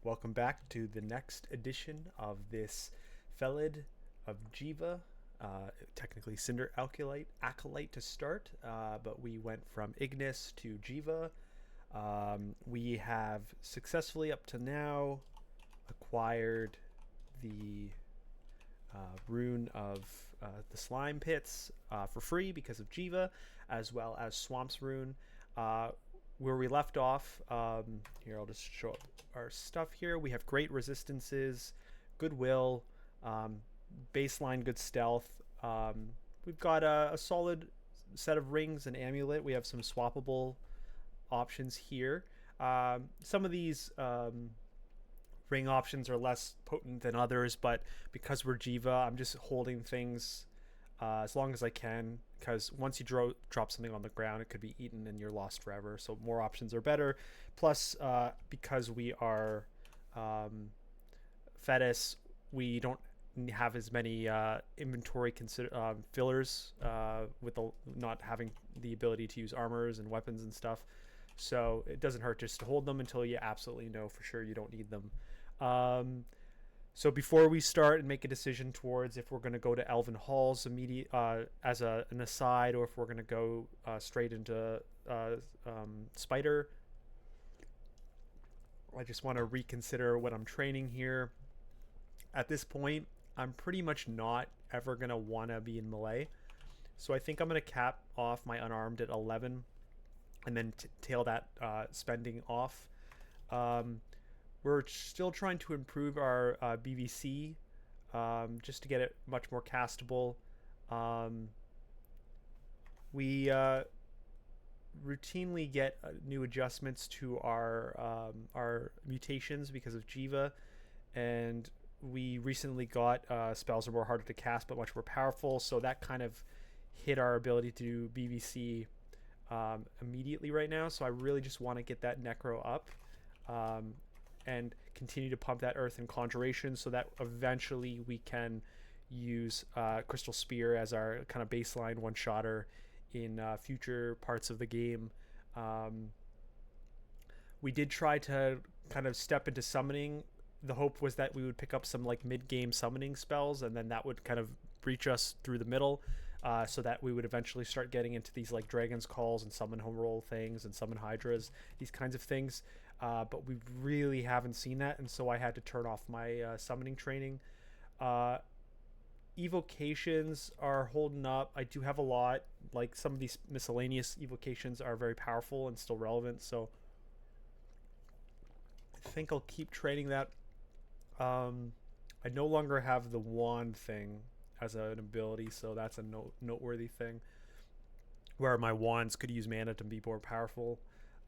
welcome back to the next edition of this Felid of Jiva. Technically Cinder Acolyte to start, but we went from Ignis to Jiva. We have successfully up to now acquired the rune of the slime pits for free because of Jiva, as well as Swamp's rune. Where we left off, here I'll just show up our stuff here. We have great resistances, goodwill, baseline good stealth. We've got a solid set of rings and amulet. We have some swappable options here. Some of these ring options are less potent than others, but because we're Jiva, I'm just holding things as long as I can, because once you drop something on the ground, it could be eaten and you're lost forever. So more options are better. Plus, because we are Fetis, we don't have as many inventory fillers with not having the ability to use armors and weapons and stuff. So it doesn't hurt just to hold them until you absolutely know for sure you don't need them. So before we start and make a decision towards if we're going to go to Elven Halls as an aside, or if we're going to go straight into Spider, I just want to reconsider what I'm training here. At this point, I'm pretty much not ever going to want to be in melee. So I think I'm going to cap off my unarmed at 11 and then tail that spending off. We're still trying to improve our BVC just to get it much more castable. We routinely get new adjustments to our mutations because of Jiva, and we recently got spells are more harder to cast but much more powerful, so that kind of hit our ability to do BVC immediately right now. So I really just want to get that Necro up and continue to pump that Earth and Conjuration so that eventually we can use Crystal Spear as our kind of baseline one-shotter in future parts of the game. We did try to kind of step into summoning. The hope was that we would pick up some like mid-game summoning spells, and then that would kind of breach us through the middle, so that we would eventually start getting into these like Dragon's Calls and summon home roll things and summon Hydras, these kinds of things. But we really haven't seen that, and so I had to turn off my summoning training. Evocations are holding up. I do have a lot. Like some of these miscellaneous evocations are very powerful and still relevant, so I think I'll keep training that. I no longer have the wand thing as an ability, so that's a noteworthy thing, where my wands could use mana to be more powerful.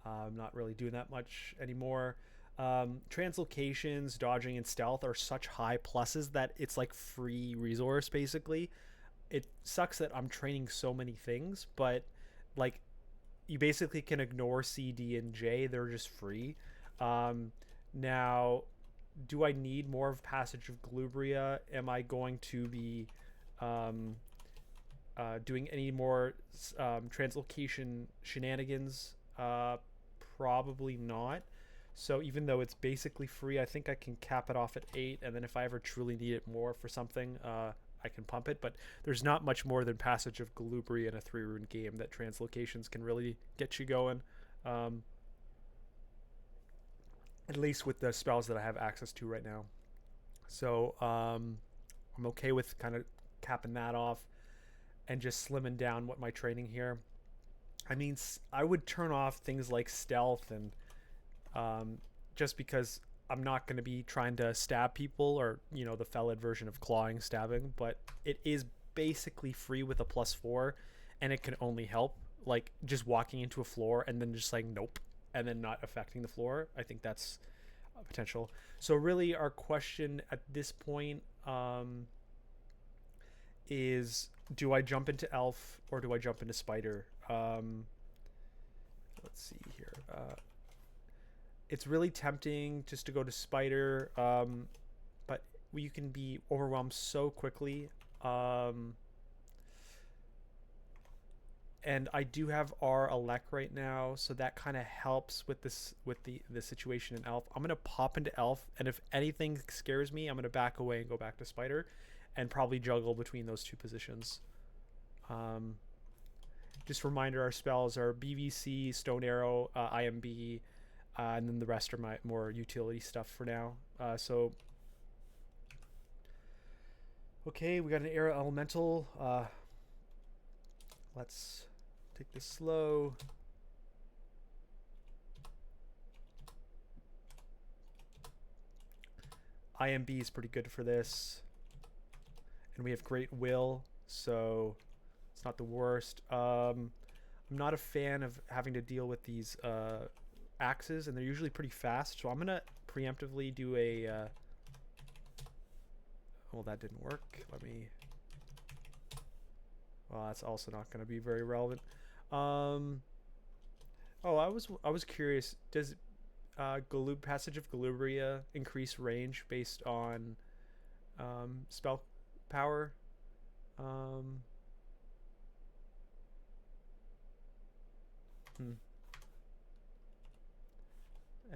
I'm not really doing that much anymore. Translocations, dodging, and stealth are such high pluses that it's like free resource basically. It sucks that I'm training so many things, but like you basically can ignore C, D, and J. They're just free. Now, do I need more of Passage of Glubria? Am I going to be doing any more translocation shenanigans? Probably not. So even though it's basically free, I think I can cap it off at 8, and then if I ever truly need it more for something, I can pump it. But there's not much more than Passage of Glubria in a 3-rune game that translocations can really get you going. At least with the spells that I have access to right now. So I'm okay with kind of capping that off and just slimming down what my training here. I mean, I would turn off things like stealth and just because I'm not going to be trying to stab people, or the Felid version of clawing stabbing, but it is basically free with a +4, and it can only help. Like just walking into a floor and then just saying nope and then not affecting the floor. I think that's a potential. So really our question at this point is, do I jump into Elf or do I jump into Spider? Let's see here. It's really tempting just to go to Spider, but you can be overwhelmed so quickly. And I do have our elect right now, so that kind of helps with this, with the situation in elf. I'm gonna pop into elf, and if anything scares me, I'm gonna back away and go back to spider, and probably juggle between those two positions. Just a reminder, our spells are BVC, Stone Arrow, IMB, and then the rest are my more utility stuff for now. So okay, we got an Air Elemental. Let's take this slow. IMB is pretty good for this. And we have Great Will, so it's not the worst. I'm not a fan of having to deal with these axes, and they're usually pretty fast, so I'm going to preemptively do a... well, that didn't work. Let me... well, that's also not going to be very relevant. Oh, I was curious. Does Passage of Galubria increase range based on spell power?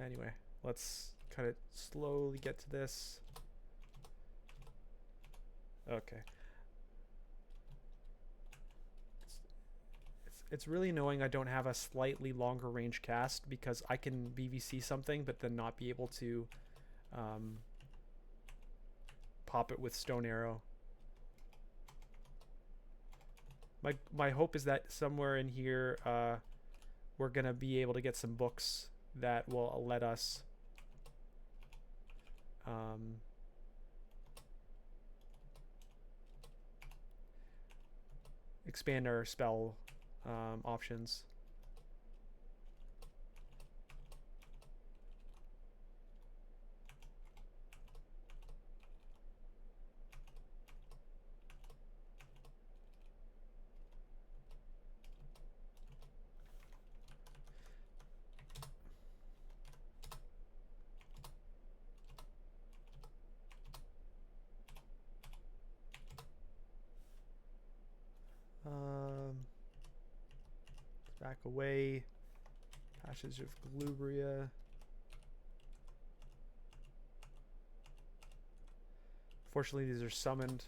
Anyway, let's kind of slowly get to this. Okay. It's really annoying I don't have a slightly longer range cast, because I can BVC something but then not be able to pop it with Stone Arrow. My hope is that somewhere in here we're gonna be able to get some books that will let us expand our spell options. Back away. Passage of Galubria. Fortunately, these are summoned.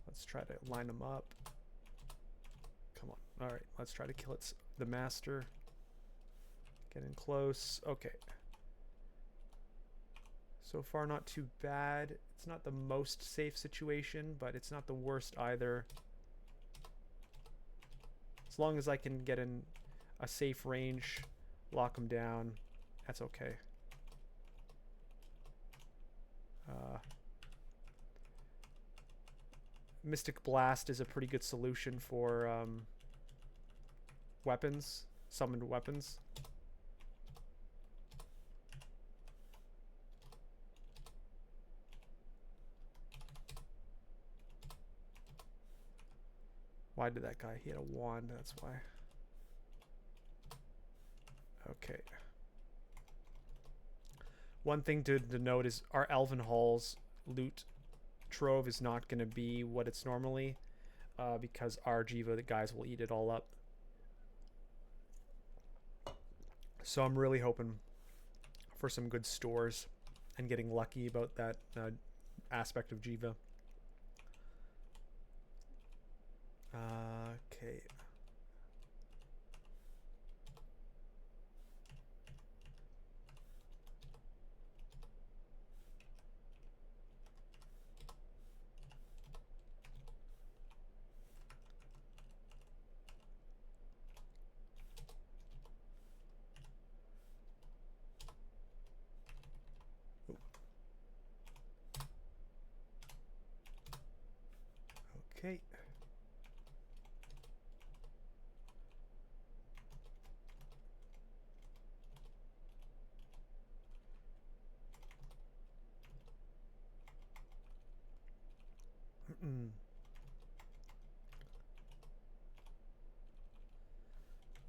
Let's try to line them up. Come on. Alright, let's try to kill the master. Get in close. Okay. So far, not too bad. It's not the most safe situation, but it's not the worst either. As long as I can get in a safe range, lock them down, that's okay. Mystic Blast is a pretty good solution for weapons, summoned weapons. Why did that guy? He had a wand, that's why. Okay. One thing to note is our Elven Hall's loot trove is not going to be what it's normally, because our Jiva, the guys, will eat it all up. So I'm really hoping for some good stores and getting lucky about that aspect of Jiva. Okay. Okay.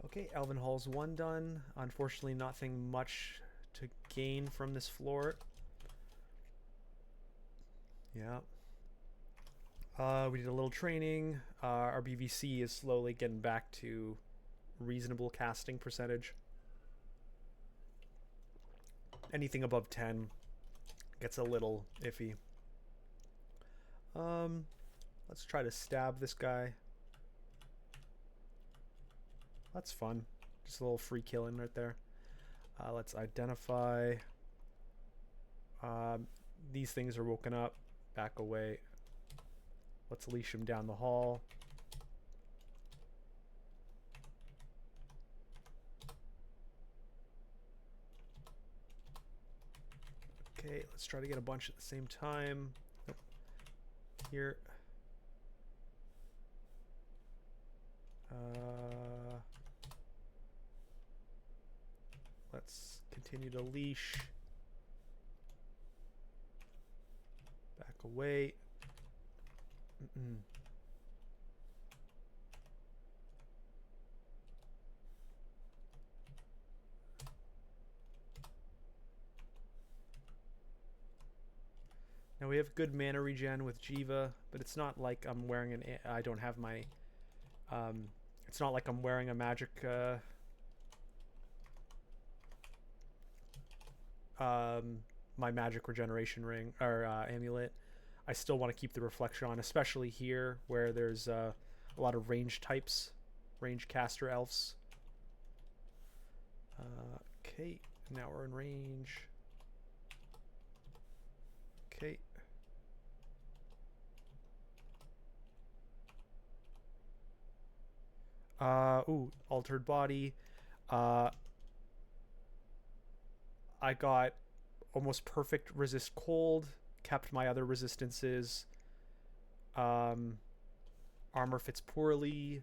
Okay, Elven Hall's 1 done. Unfortunately, nothing much to gain from this floor. Yeah. We did a little training. Our BVC is slowly getting back to reasonable casting percentage. Anything above 10 gets a little iffy. Let's try to stab this guy. That's fun. Just a little free killing right there. Let's identify. These things are woken up. Back away. Let's leash them down the hall. Okay, let's try to get a bunch at the same time. Nope. Here. Let's continue to leash. Back away. Now we have good mana regen with Jiva, but it's not like I'm wearing an... I don't have my... it's not like I'm wearing a magic... my magic regeneration ring, or amulet. I still want to keep the reflection on, especially here where there's a lot of range types, range caster elves. Okay, now we're in range. Okay. Ooh, altered body. I got almost perfect resist cold, kept my other resistances. Armor fits poorly.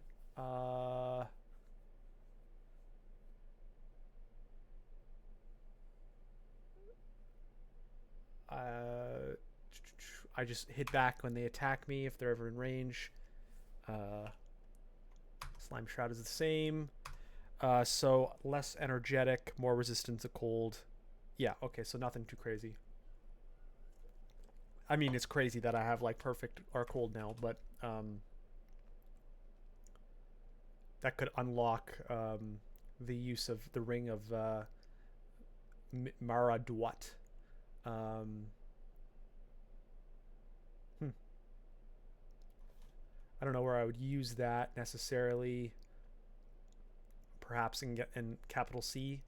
I just hit back when they attack me if they're ever in range. Slime Shroud is the same. So less energetic, more resistant to cold. Yeah, okay, so nothing too crazy. I mean, it's crazy that I have like perfect or cold now, but that could unlock the use of the ring of Maraduat. I don't know where I would use that necessarily. Perhaps in capital C.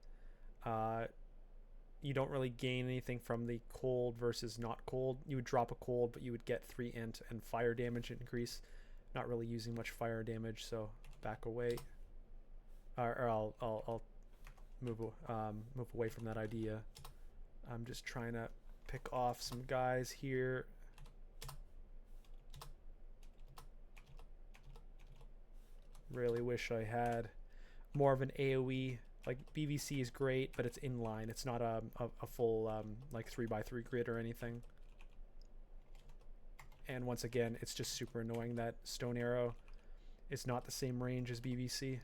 You don't really gain anything from the cold versus not cold. You would drop a cold, but you would get 3 int and fire damage increase. Not really using much fire damage, so back away. Or I'll move away from that idea. I'm just trying to pick off some guys here. Really wish I had more of an AoE. Like, BVC is great, but it's inline. It's not a full like 3x3 grid or anything. And once again, it's just super annoying that Stone Arrow is not the same range as BVC.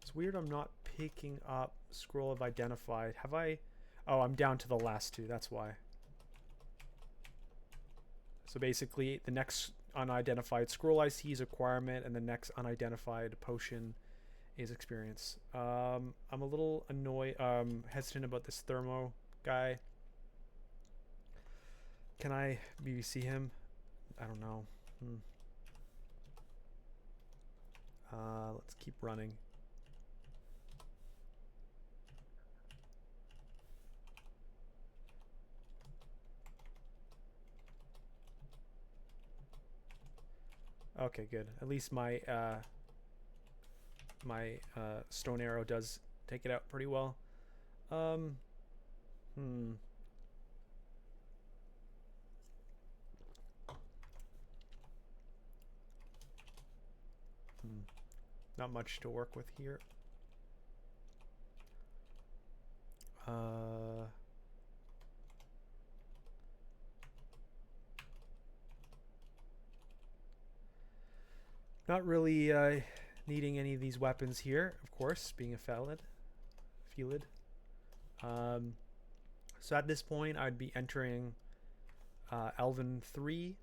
It's weird I'm not picking up Scroll of Identified. Have I? Oh, I'm down to the last 2. That's why. So basically, the next unidentified scroll I see is acquirement, and the next unidentified potion is experience. I'm a little hesitant about this thermo guy. Can I BVC him? I don't know. Let's keep running. Okay, good. At least my Stone Arrow does take it out pretty well. Not much to work with here. Not really needing any of these weapons here, of course, being a Felid. So at this point, I'd be entering Elven 3,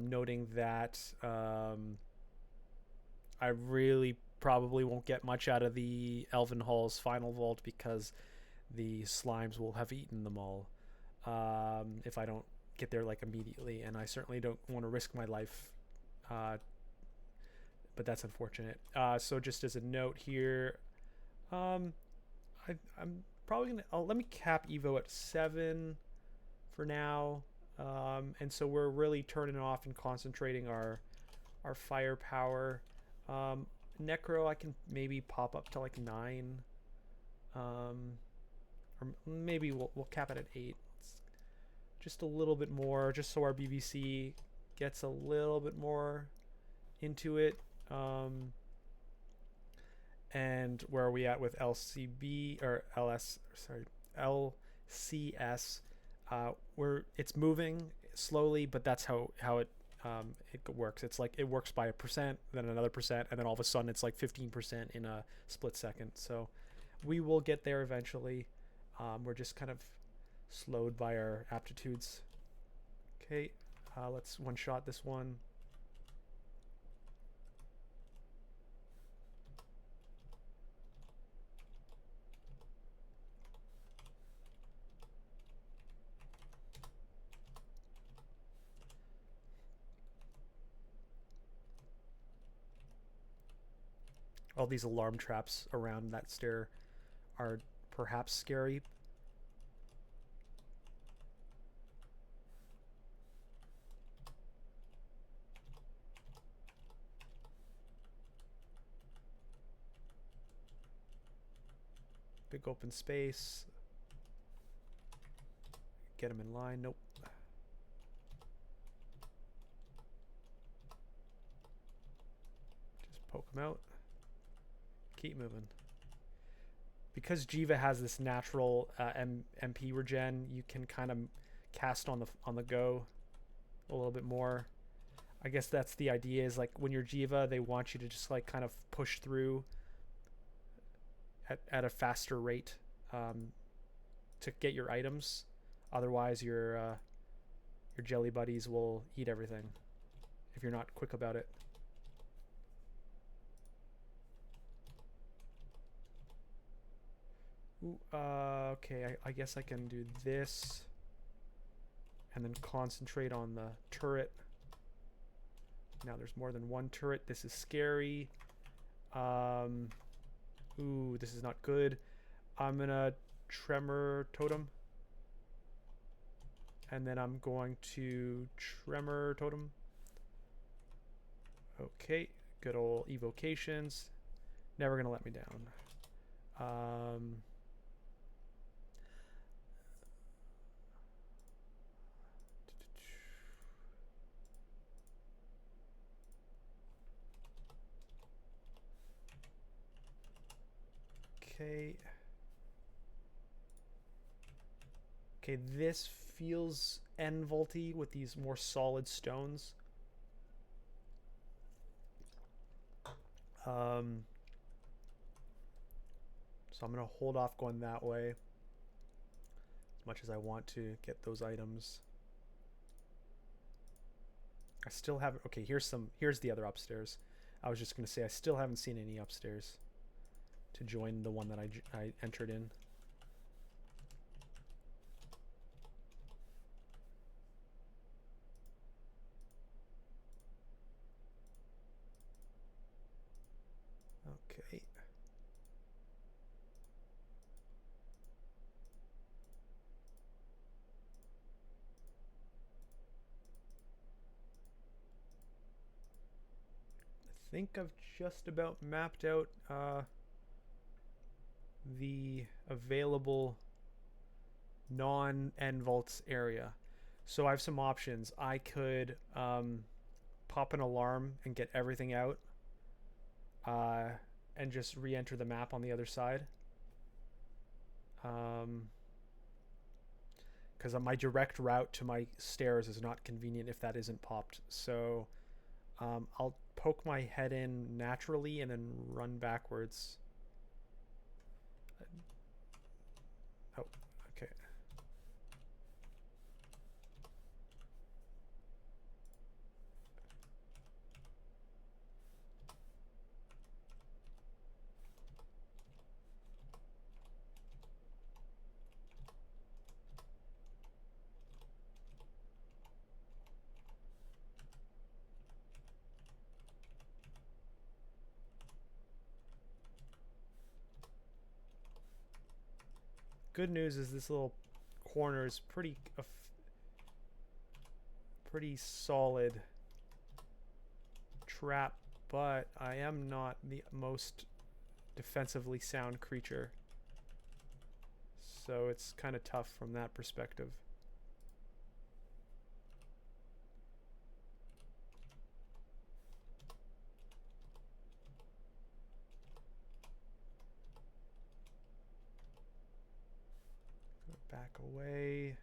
noting that I really probably won't get much out of the Elven Hall's final vault because the slimes will have eaten them all if I don't get there like immediately, and I certainly don't want to risk my life, but that's unfortunate. So just as a note here, I'm probably gonna let me cap Evo at 7 for now, and so we're really turning off and concentrating our firepower. Necro I can maybe pop up to like 9, or maybe we'll cap it at 8. Just a little bit more, just so our BBC gets a little bit more into it. And where are we at with LCB or LS? Sorry, LCS. It's moving slowly, but that's how it works. It's like it works by 1%, then another percent, and then all of a sudden it's like 15% in a split second. So we will get there eventually. We're just kind of slowed by our aptitudes. Okay, let's one-shot this one. All these alarm traps around that stair are perhaps scary. Big open space. Get him in line. Nope. Just poke him out. Keep moving. Because Jiva has this natural MP regen, you can kind of cast on the go a little bit more. I guess that's the idea, is like when you're Jiva, they want you to just like kind of push through at a faster rate to get your items. Otherwise, your jelly buddies will eat everything if you're not quick about it. Ooh, okay, I guess I can do this and then concentrate on the turret. Now there's more than one turret. This is scary. Ooh, this is not good. I'm gonna tremor totem. And then I'm going to tremor totem. Okay, good old evocations. Never gonna let me down. Okay. Okay, this feels N-Volty with these more solid stones. So I'm going to hold off going that way as much as I want to get those items. I still haven't... Okay, here's the other upstairs. I was just going to say I still haven't seen any upstairs to join the one that I entered in. Okay. I think I've just about mapped out the available non-N-Vaults area. So I have some options. I could pop an alarm and get everything out and just re-enter the map on the other side. Because my direct route to my stairs is not convenient if that isn't popped. So I'll poke my head in naturally and then run backwards. Oh, okay. Good news is this little corner is pretty solid trap, but I am not the most defensively sound creature, so it's kind of tough from that perspective. Back away.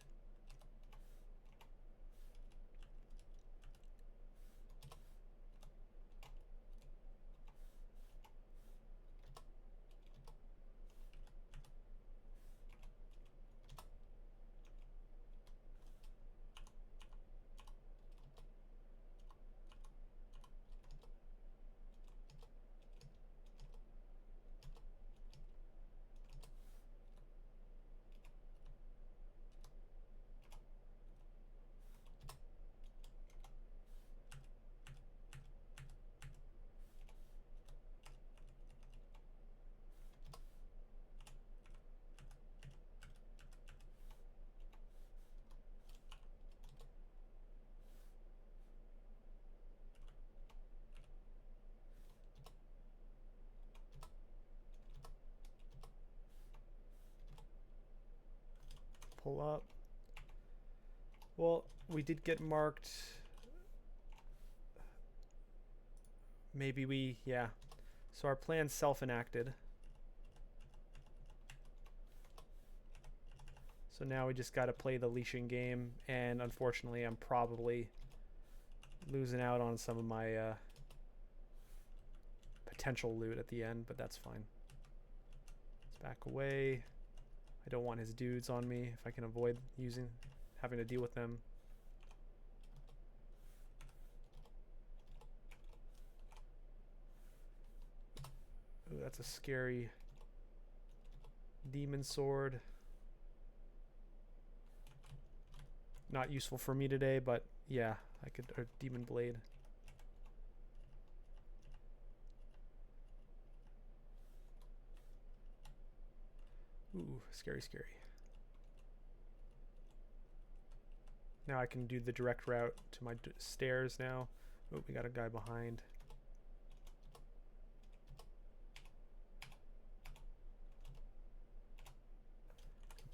Pull up. Well, we did get marked. Maybe we, yeah. So our plan's self-enacted. So now we just got to play the leashing game, and unfortunately I'm probably losing out on some of my potential loot at the end, but that's fine. Let's back away. I don't want his dudes on me if I can avoid having to deal with them. Ooh, that's a scary demon sword. Not useful for me today, but yeah, I could, or demon blade. Ooh, scary, scary. Now I can do the direct route to my stairs now. Oh, we got a guy behind.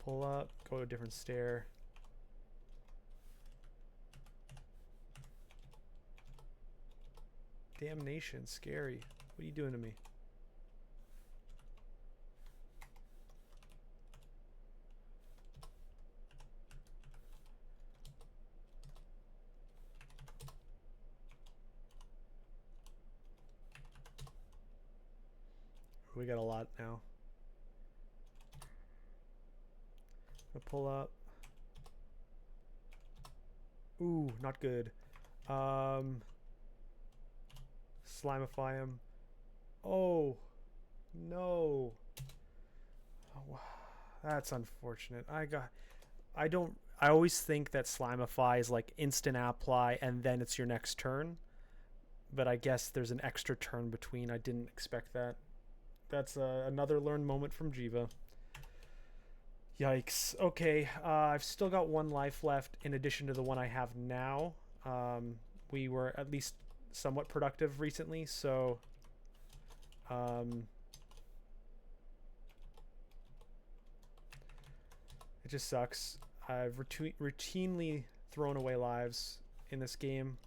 Pull up, go to a different stair. Damnation, scary. What are you doing to me? We got a lot now. Gonna pull up. Ooh, not good. Slimify him. Oh, no. Oh, that's unfortunate. I always think that Slimify is like instant apply and then it's your next turn. But I guess there's an extra turn between. I didn't expect that. That's another learned moment from Jiva. Yikes. Okay, I've still got one life left in addition to the one I have now. We were at least somewhat productive recently, so it just sucks. I've routinely thrown away lives in this game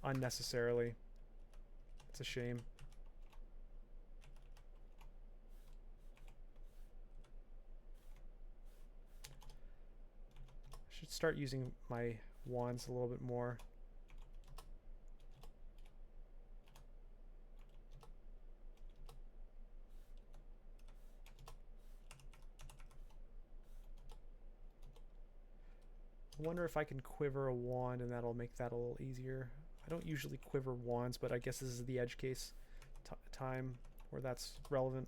unnecessarily. It's a shame. should start using my wands a little bit more. I wonder if I can quiver a wand and that'll make that a little easier. I don't usually quiver wands, but I guess this is the edge case time where that's relevant.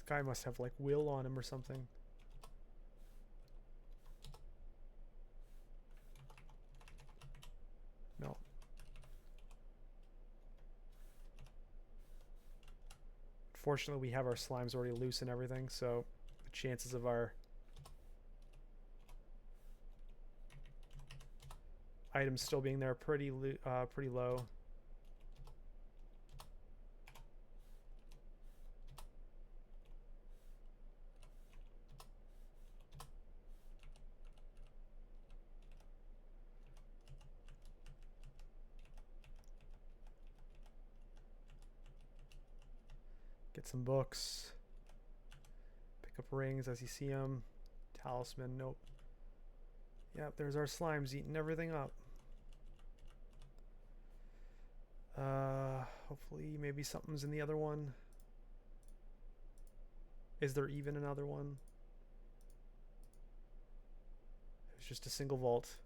Guy must have like will on him or something. No. Fortunately, we have our slimes already loose and everything, so the chances of our items still being there are pretty low. Get some books. Pick up rings as you see them. Talisman, nope. Yep, there's our slimes eating everything up. Hopefully maybe something's in the other one. Is there even another one? It's just a single vault.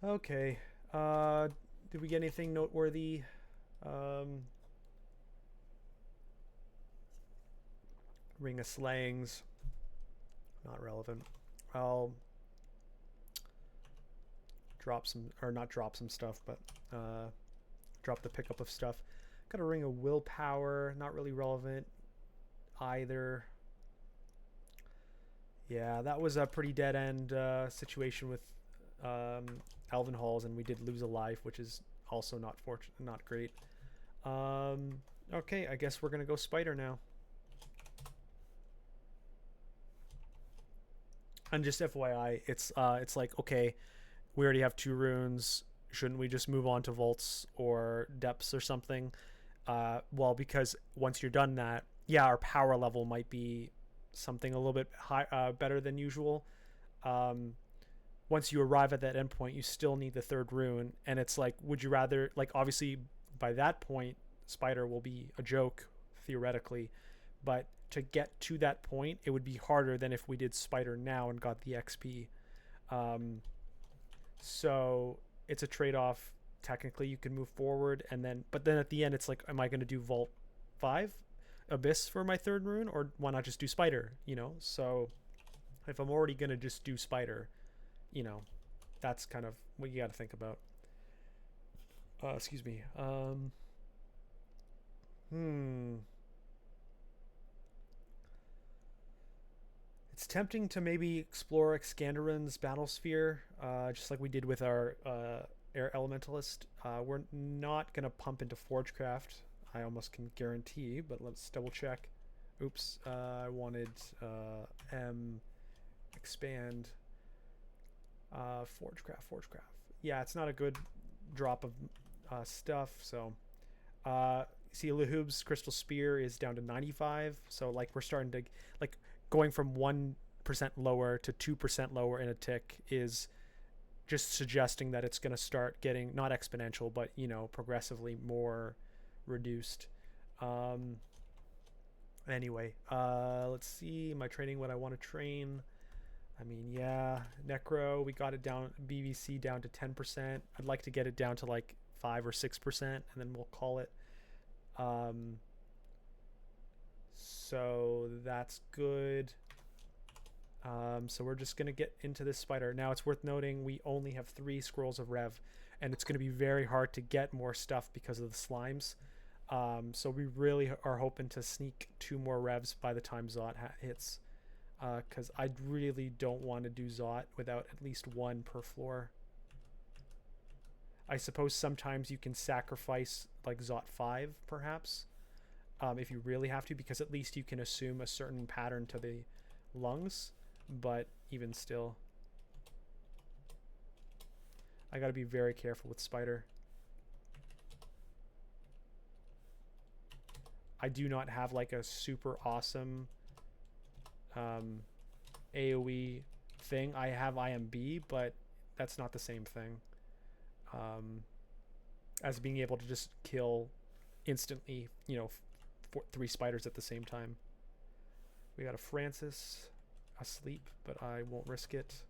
Okay. Did we get anything noteworthy? Ring of Slayings. Not relevant. I'll drop some, or not drop some stuff, but drop the pickup of stuff. Got a Ring of Willpower. Not really relevant either. Yeah, that was a pretty dead end situation with Elven Halls, and we did lose a life, which is also not great. Okay, I guess we're gonna go Spider now. And just FYI, it's like, okay, we already have 2 runes. Shouldn't we just move on to vaults or depths or something? Well, because once you're done that, yeah, our power level might be something a little bit high, better than usual. Once you arrive at that endpoint, you still need the 3rd rune, and it's like, would you rather, like, obviously by that point, Spider will be a joke theoretically, but to get to that point, it would be harder than if we did Spider now and got the XP. So it's a trade-off. Technically, you can move forward, and then, but then at the end, it's like, am I going to do Vault 5 Abyss for my 3rd rune, or why not just do Spider? You know, so if I'm already going to just do Spider, you know, that's kind of what you got to think about. Excuse me. It's tempting to maybe explore Excanderon's Battlesphere, just like we did with our Air Elementalist. We're not going to pump into Forgecraft, I almost can guarantee, but let's double check. Oops, I wanted expand Forgecraft. Yeah, it's not a good drop of stuff, so see, Lahub's Crystal Spear is down to 95, so like we're starting to, like, going from 1% lower to 2% lower in a tick is just suggesting that it's going to start getting, not exponential, but, you know, progressively more reduced. Anyway, let's see, am I training what I want to train? I mean, yeah, Necro, we got it down, BVC down to 10%. I'd like to get it down to like 5 or 6%, and then we'll call it. So that's good. So we're just going to get into this Spider. Now, it's worth noting we only have 3 scrolls of Rev, and it's going to be very hard to get more stuff because of the slimes. So we really are hoping to sneak 2 more Revs by the time Zot hits. because I really don't want to do Zot without at least one per floor. I suppose sometimes you can sacrifice like Zot 5 perhaps, if you really have to, because at least you can assume a certain pattern to the lungs, but even still, I gotta be very careful with Spider. I do not have like a super awesome AoE thing. I have IMB, but that's not the same thing as being able to just kill instantly, you know, 3 spiders at the same time. We got a Francis asleep, but I won't risk it.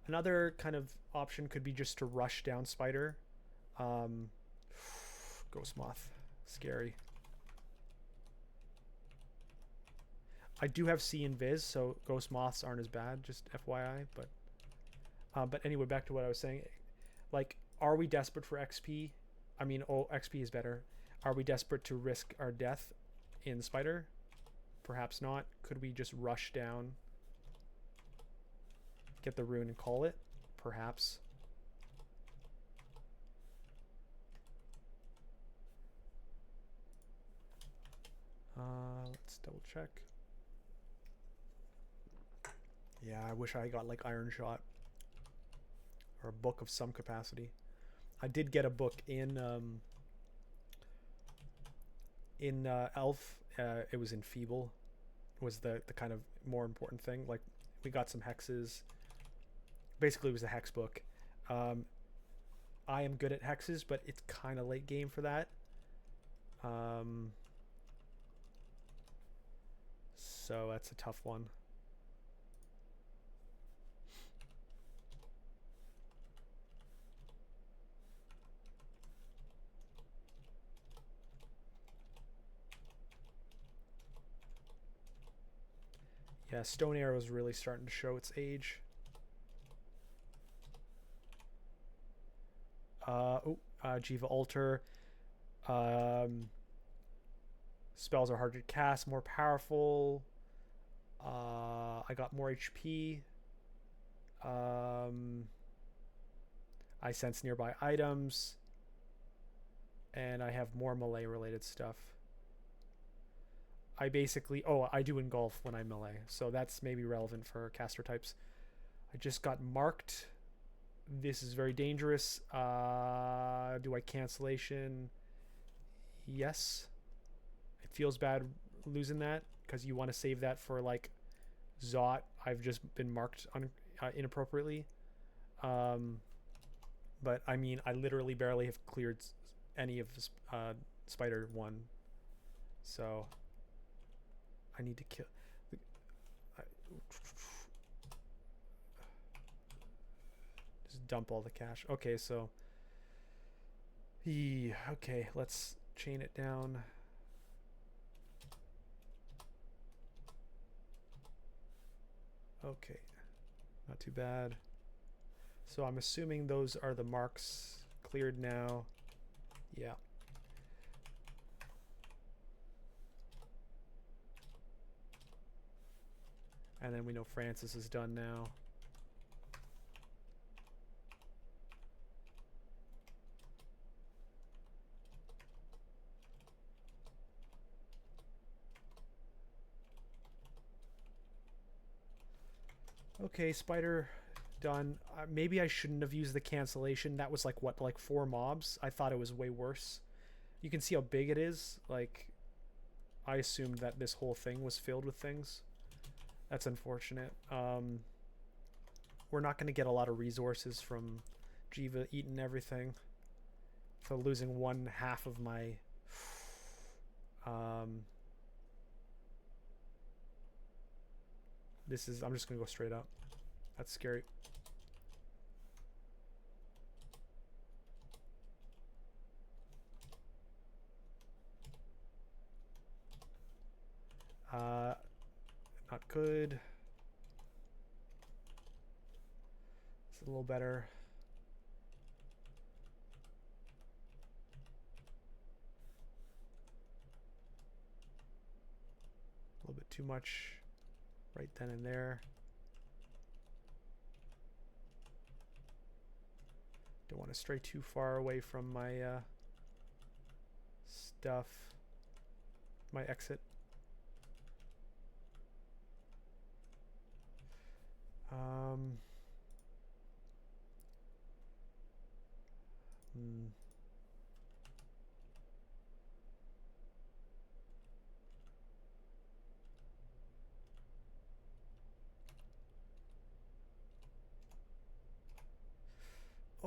Another kind of option could be just to rush down Spider. Ghost Moth, scary. I do have C and Viz, so Ghost Moths aren't as bad, just FYI. But anyway, back to what I was saying. Like, are we desperate for XP? I mean, XP is better. Are we desperate to risk our death in Spider? Perhaps not. Could we just rush down, get the rune and call it? Perhaps. Let's double check. Yeah, I wish I got like Iron Shot or a book of some capacity. I did get a book in Elf. It was in Feeble. Was the kind of more important thing. Like, we got some hexes. Basically, it was a hex book. I am good at hexes, but it's kind of late game for that. So that's a tough one. Yeah, Stone Arrow is really starting to show its age. Jiva Altar. Spells are harder to cast, more powerful. I got more HP. I sense nearby items. And I have more melee related stuff. I basically... Oh, I do engulf when I melee. So that's maybe relevant for caster types. I just got marked. This is very dangerous. Do I cancellation? Yes. It feels bad losing that because you want to save that for like Zot. I've just been marked inappropriately. But I mean, I literally barely have cleared any of Spider 1. So I need to kill. Just dump all the cash. Okay, so okay, let's chain it down. Okay, not too bad. So I'm assuming those are the marks cleared now. Yeah. And then we know Francis is done now. Okay, Spider done. Maybe I shouldn't have used the cancellation. That was like, what, like 4 mobs? I thought it was way worse. You can see how big it is. Like, I assumed that this whole thing was filled with things. That's unfortunate. We're not going to get a lot of resources from Jiva eating everything. So losing 1/2 of my... This is... I'm just going to go straight up. That's scary. Not good. It's a little better. A little bit too much right then and there. Don't want to stray too far away from my stuff, my exit.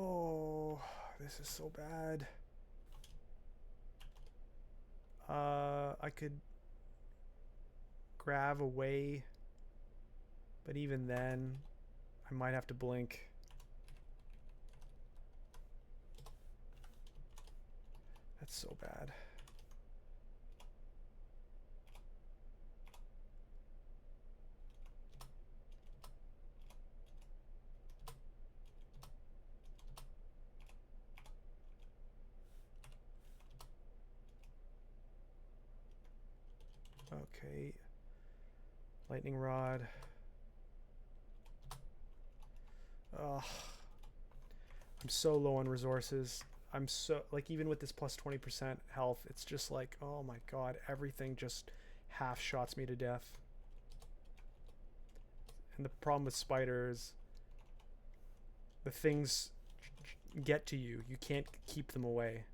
Oh, this is so bad. I could grab away, but even then, I might have to blink. That's so bad. Okay. Lightning rod. Ugh. I'm so low on resources. I'm so, like, even with this plus 20% health, it's just like, oh my god, everything just half shots me to death. And the problem with spiders, the things get to you. You can't keep them away.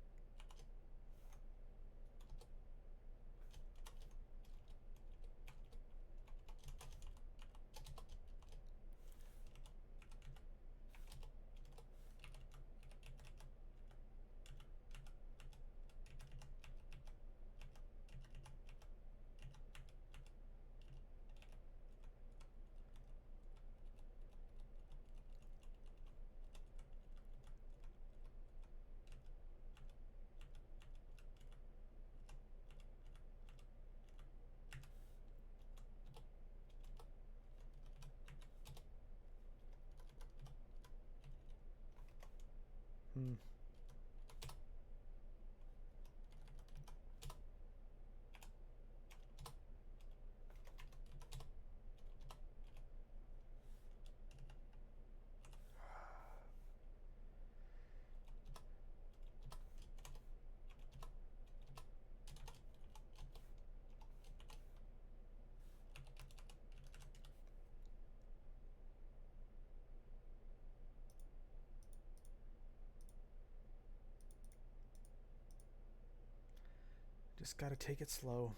Just gotta take it slow.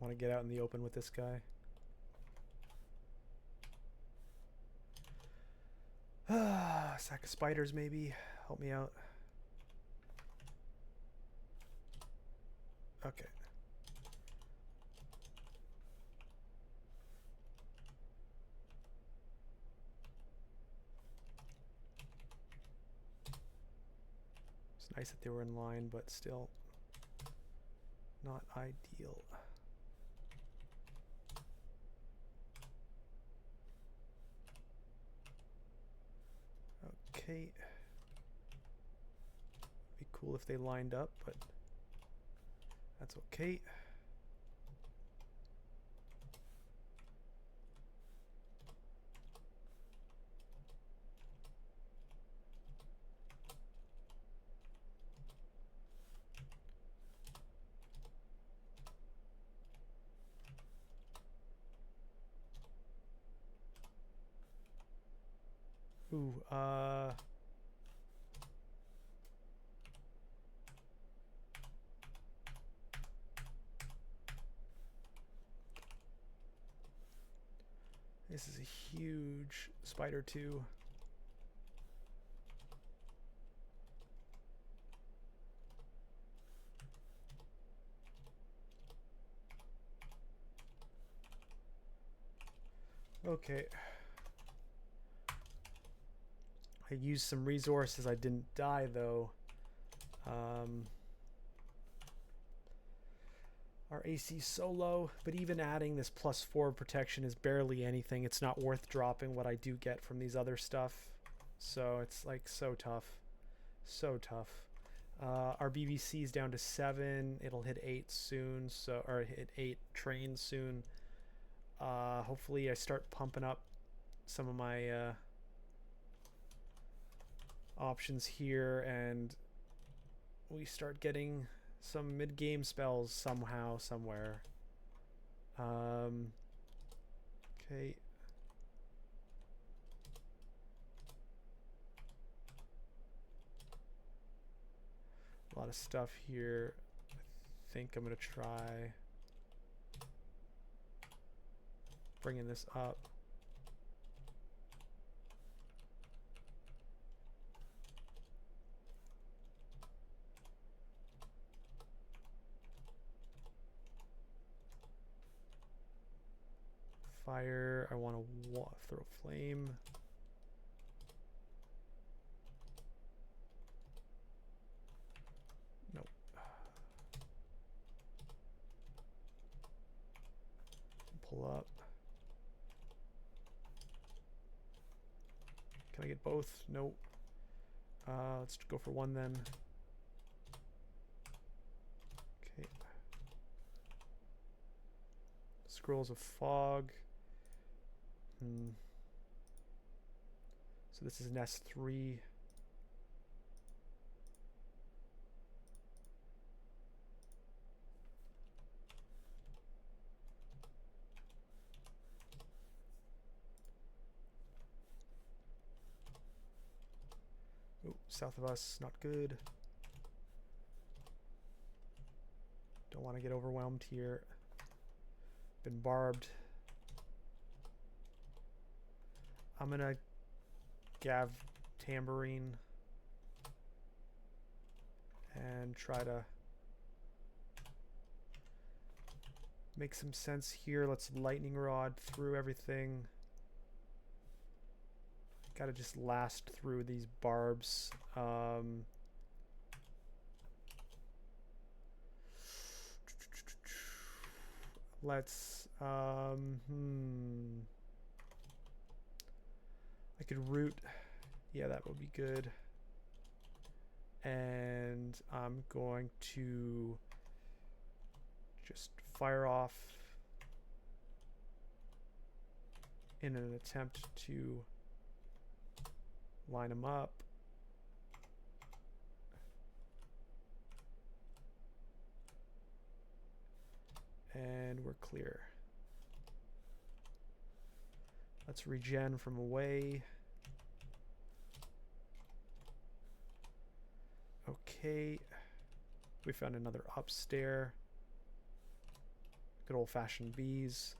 Want to get out in the open with this guy. Sack of spiders, maybe. Help me out. Okay. It's nice that they were in line, but still not ideal. Okay. Be cool if they lined up, but that's okay. Ooh, This is a huge spider too. Okay. I used some resources. I didn't die though. Our AC is so low, but even adding this +4 protection is barely anything. It's not worth dropping what I do get from these other stuff. So it's like so tough. So tough. Our BBC is down to 7. It'll hit 8 soon. So, or hit 8 trains soon. Hopefully I start pumping up some of my options here and we start getting some mid-game spells somehow, somewhere. Okay. A lot of stuff here. I think I'm gonna try bringing this up. Fire. I want to throw flame. Nope. Pull up. Can I get both? Nope. Let's go for one then. Okay. Scrolls of Fog. So this is nest 3. Oh, south of us, not good. Don't want to get overwhelmed here. Been barbed. I'm gonna Gav Tambourine and try to make some sense here. Let's lightning rod through everything. Gotta just last through these barbs. Let's I could root. Yeah, that would be good. And I'm going to just fire off in an attempt to line them up. And we're clear. Let's regen from away. Okay. We found another upstair. Good old-fashioned bees.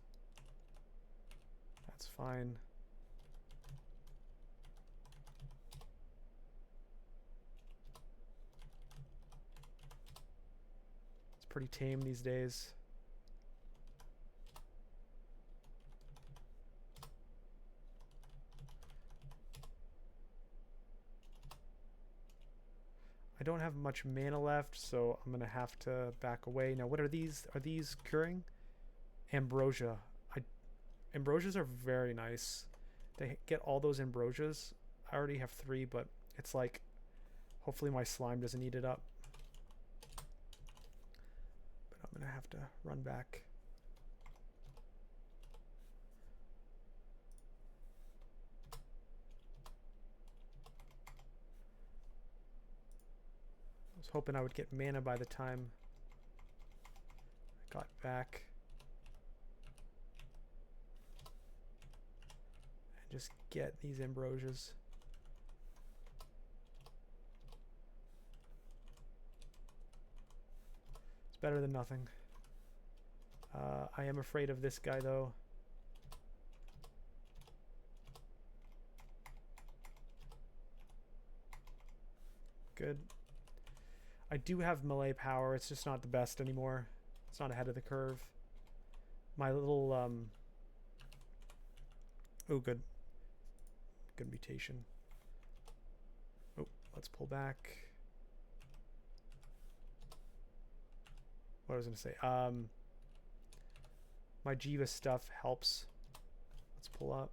That's fine. It's pretty tame these days. I don't have much mana left, so I'm gonna have to back away. Now, what are these? Are these curing? Ambrosia. Ambrosias are very nice. They get all those ambrosias. I already have 3, but it's like, hopefully my slime doesn't eat it up. But I'm gonna have to run back. I was hoping I would get mana by the time I got back. And just get these ambrosias. It's better than nothing. I am afraid of this guy though. good. I do have melee power. It's just not the best anymore. It's not ahead of the curve. My little oh, good. Good mutation. Oh, let's pull back. What I was gonna say. My Jiva stuff helps. Let's pull up.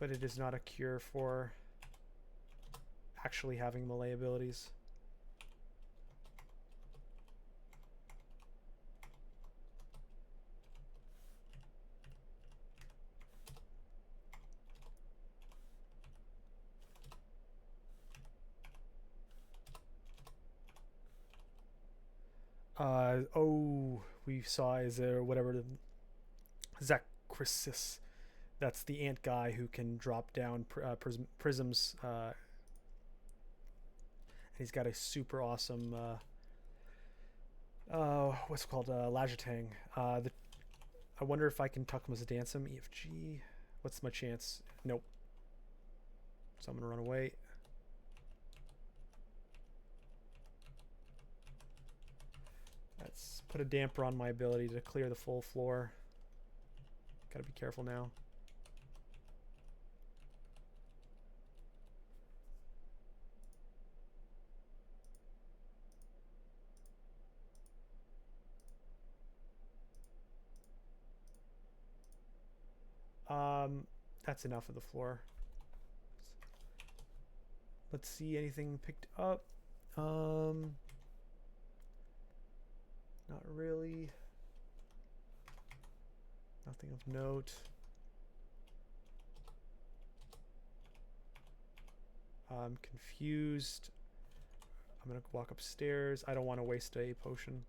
But it is not a cure for actually having melee abilities. Oh, we saw, is there whatever, Zacchrisis. That's the ant guy who can drop down prisms. He's got a super awesome, what's it called, Lajatang. I wonder if I can Tuckmas dance him. EFG. What's my chance? Nope. So I'm gonna run away. Let's put a damper on my ability to clear the full floor. Gotta be careful now. That's enough of the floor. Let's see anything picked up. Not really. Nothing of note. I'm confused. I'm gonna walk upstairs. I don't want to waste a potion.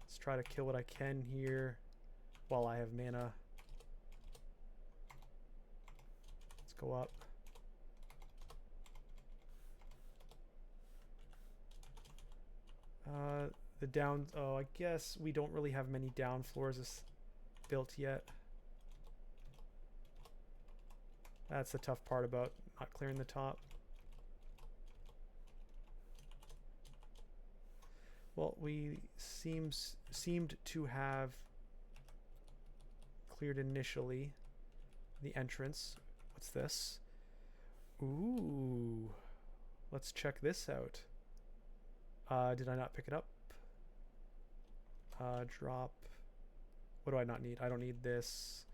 Let's try to kill what I can here while I have mana. Let's go up. The down, oh, I guess we don't really have many down floors built yet. That's the tough part about not clearing the top. Well, we seemed to have cleared initially the entrance. What's this? Ooh. Let's check this out. Did I not pick it up? Drop. What do I not need? I don't need this.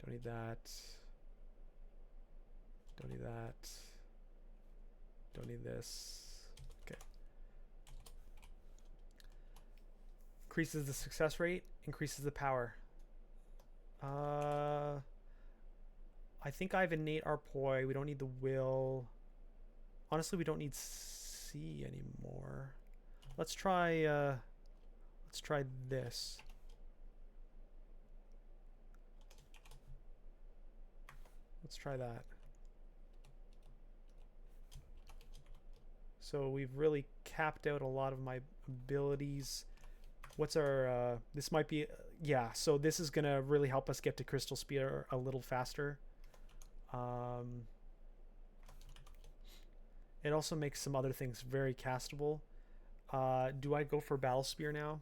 Don't need that. Don't need that. Don't need this. Okay. Increases the success rate, increases the power. I think I have innate arpoi. We don't need the will. Honestly, we don't need C anymore. Let's try this. Let's try that. So we've really capped out a lot of my abilities. What's our, this might be, yeah, so this is gonna really help us get to Crystal Spear a little faster. It also makes some other things very castable. Do I go for Battle Spear now?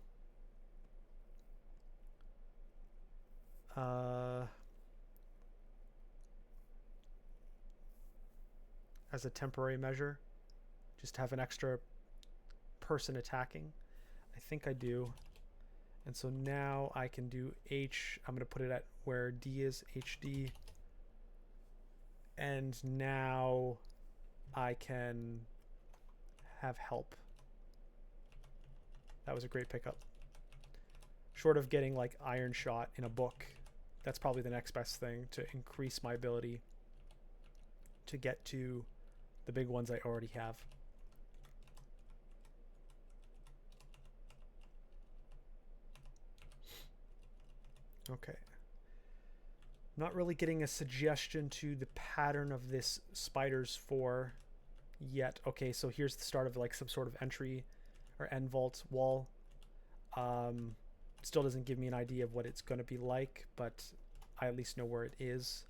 As a temporary measure, just to have an extra person attacking. I think I do. And so now I can do H. I'm going to put it at where D is, HD. And now I can have help. That was a great pickup. Short of getting like Iron Shot in a book, that's probably the next best thing to increase my ability to get to the big ones I already have. Okay. Not really getting a suggestion to the pattern of this spiders for yet. Okay, so here's the start of like some sort of entry or end vault wall. Still doesn't give me an idea of what it's going to be like, but I at least know where it is.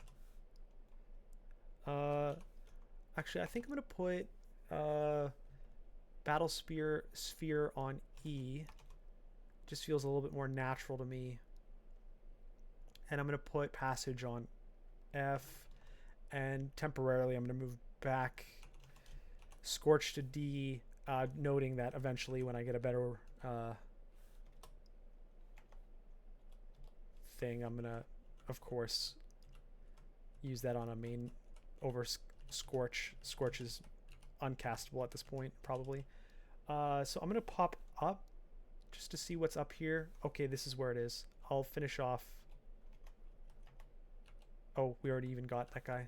Actually, I think I'm going to put battle sphere on E. Just feels a little bit more natural to me. And I'm going to put passage on F, and temporarily I'm going to move back Scorch to D, noting that eventually when I get a better thing, I'm going to, of course, use that on a main over Scorch. Scorch is uncastable at this point, probably. So I'm going to pop up just to see what's up here. Okay, this is where it is. I'll finish off. Oh, we already even got that guy.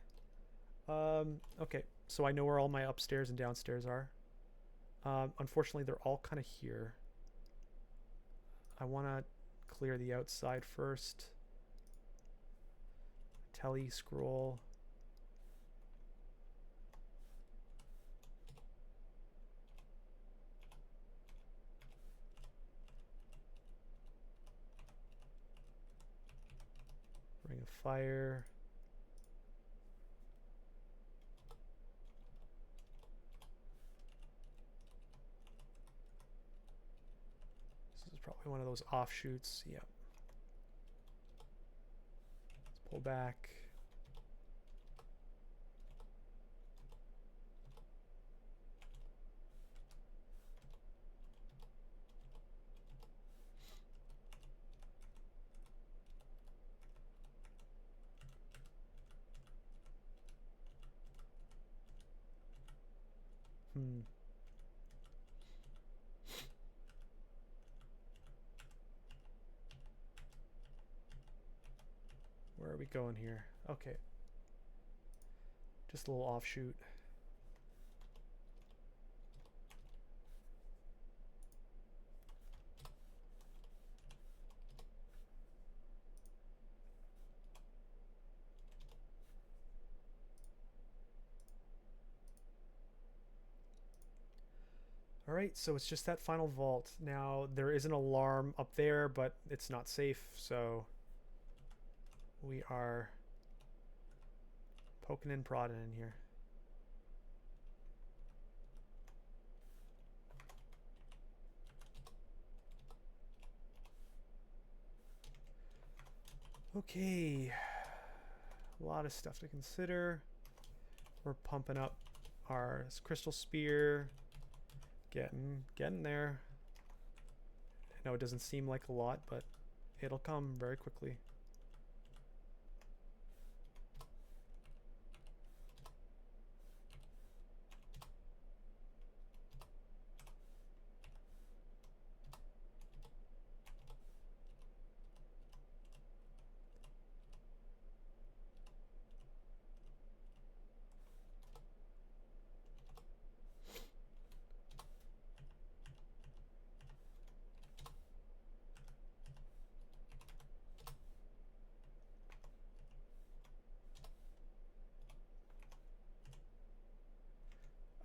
Okay, so I know where all my upstairs and downstairs are. Unfortunately, they're all kind of here. I want to clear the outside first. Tele scroll. Ring of Fire. This is probably one of those offshoots. Yep. Let's pull back. Where are we going here? Okay. Just a little offshoot. All right, so it's just that final vault. Now, there is an alarm up there, but it's not safe, so we are poking and prodding in here. Okay, a lot of stuff to consider. We're pumping up our crystal spear. Getting there. I know it doesn't seem like a lot, but it'll come very quickly.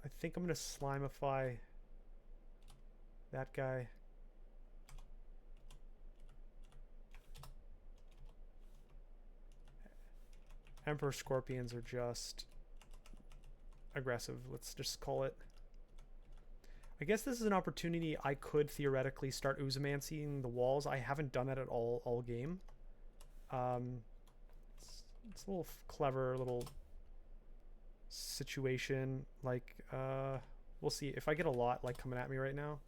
I think I'm going to slimify that guy. Emperor Scorpions are just aggressive. Let's just call it. I guess this is an opportunity I could theoretically start Uzomancing the walls. I haven't done that at all game. It's a little clever little situation. Like, we'll see. If I get a lot like coming at me right now,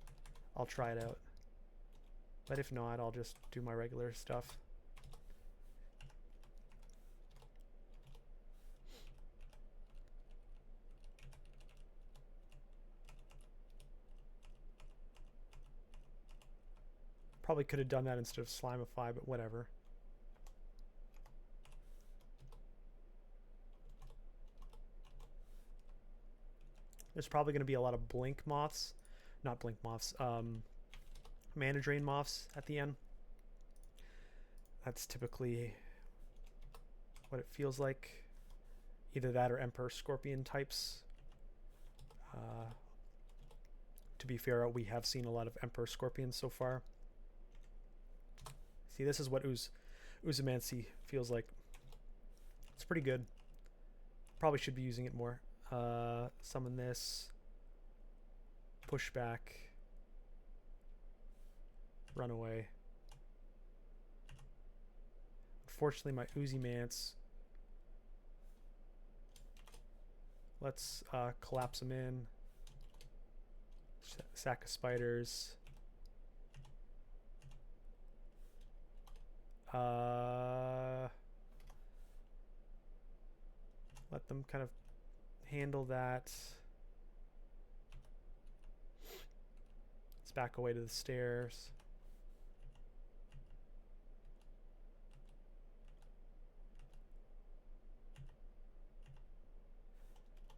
I'll try it out. But if not, I'll just do my regular stuff. Probably could have done that instead of Slimify, but whatever. There's probably going to be a lot of blink moths. Not blink moths. Mana drain moths at the end. That's typically what it feels like. Either that or Emperor Scorpion types. To be fair, we have seen a lot of Emperor Scorpions so far. See, this is what Oozamancy feels like. It's pretty good. Probably should be using it more. Summon this. Push back. Run away. Unfortunately, my Oozymance. Let's collapse them in. Sack of spiders. Let them kind of handle that. Let's back away to the stairs.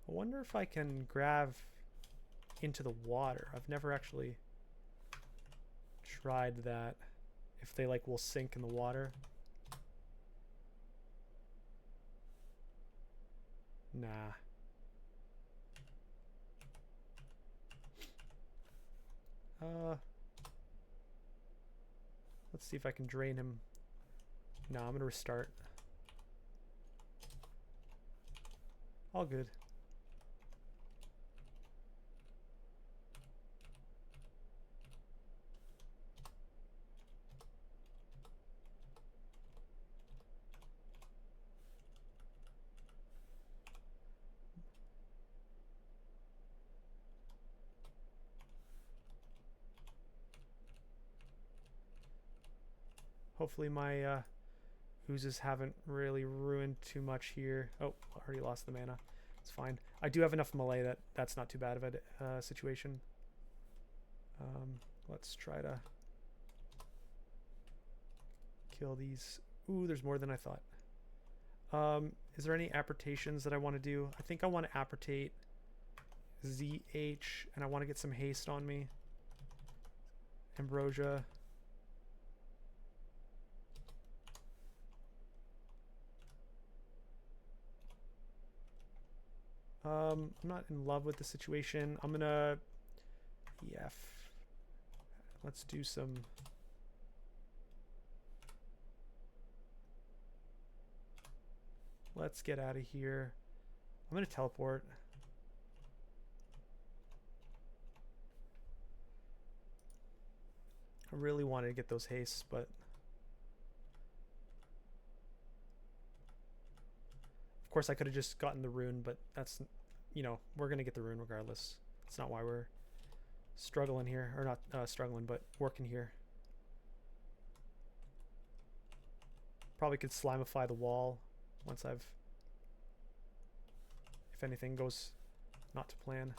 I wonder if I can grab into the water. I've never actually tried that. If they like will sink in the water. Nah. Let's see if I can drain him. No, I'm gonna restart. All good. Hopefully my oozes haven't really ruined too much here. Oh, already lost the mana. It's fine. I do have enough melee that that's not too bad of a situation. Let's try to kill these. Ooh, there's more than I thought. Is there any apportations that I want to do? I think I want to apportate ZH, and I want to get some haste on me. Ambrosia. I'm not in love with the situation. I'm gonna EF. Let's do some. Let's get out of here. I'm gonna teleport. I really wanted to get those hastes, but of course I could have just gotten the rune, but that's, you know, we're gonna get the rune regardless. That's not why we're struggling here, or not struggling, but working here. Probably could slimify the wall once I've, if anything goes not to plan.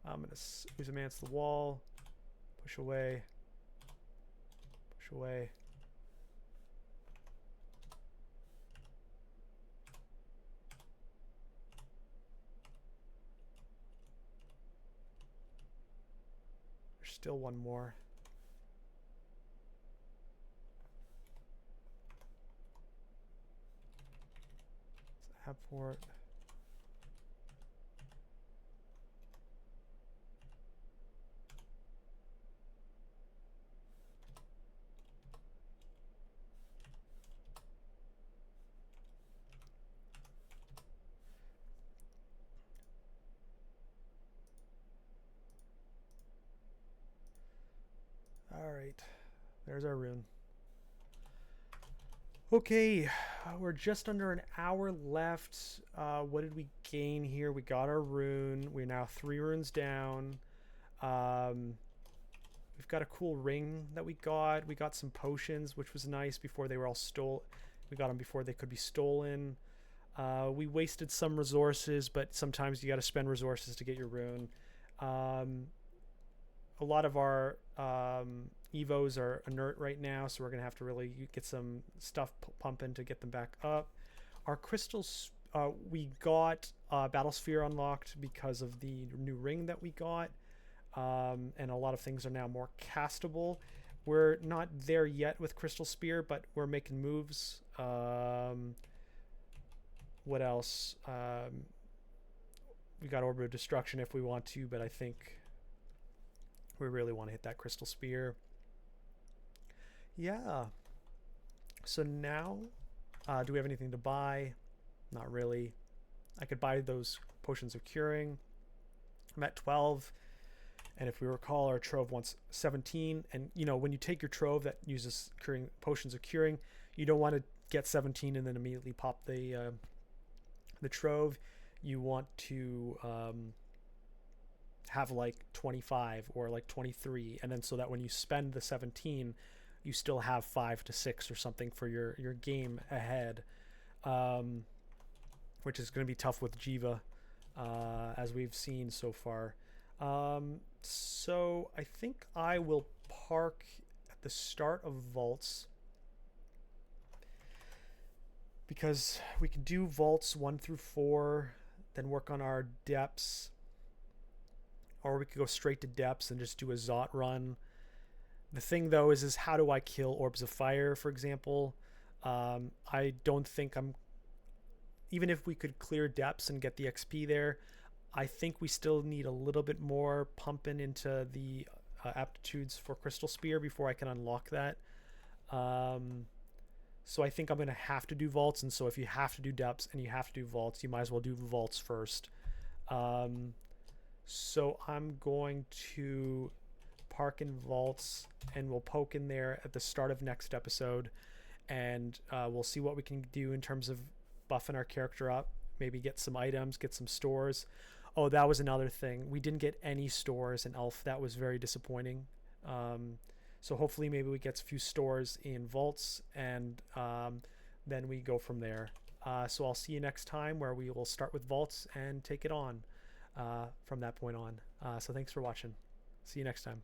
I'm gonna Oozymance the wall, push away, push away. Still one more. Let's for it. Alright, there's our rune. Okay, we're just under an hour left. What did we gain here? We got our rune. We're now 3 runes down. We've got a cool ring that we got. We got some potions, which was nice before they were all stolen. We got them before they could be stolen. We wasted some resources, but sometimes you got to spend resources to get your rune. A lot of our Evos are inert right now, so we're going to have to really get some stuff pumping to get them back up. Our crystals, we got Battlesphere unlocked because of the new ring that we got, and a lot of things are now more castable. we're not there yet with Crystal Spear, but we're making moves. What else? We got Orb of Destruction if we want to, but I think we really want to hit that Crystal Spear. Yeah. So now, do we have anything to buy? Not really. I could buy those Potions of Curing. I'm at 12. And if we recall, our Trove wants 17. And, you know, when you take your Trove that uses Potions of Curing, you don't want to get 17 and then immediately pop the Trove. You want to have like 25 or like 23. And then so that when you spend the 17, you still have 5 to 6 or something for your game ahead. Which is going to be tough with Jiyva, as we've seen so far. So I think I will park at the start of Vaults, because we can do Vaults 1 through 4, then work on our Depths, or we could go straight to Depths and just do a Zot run. The thing though is how do I kill Orbs of Fire, for example? I don't think even if we could clear Depths and get the XP there, I think we still need a little bit more pumping into the aptitudes for Crystal Spear before I can unlock that. So I think I'm going to have to do Vaults, and so if you have to do Depths and you have to do Vaults, you might as well do Vaults first. So I'm going to park in Vaults, and we'll poke in there at the start of next episode, and we'll see what we can do in terms of buffing our character up, maybe get some items, get some stores. Oh, that was another thing. We didn't get any stores in Elf. That was very disappointing. So hopefully maybe we get a few stores in Vaults, and then we go from there. So I'll see you next time, where we will start with Vaults and take it on from that point on. So thanks for watching. See you next time.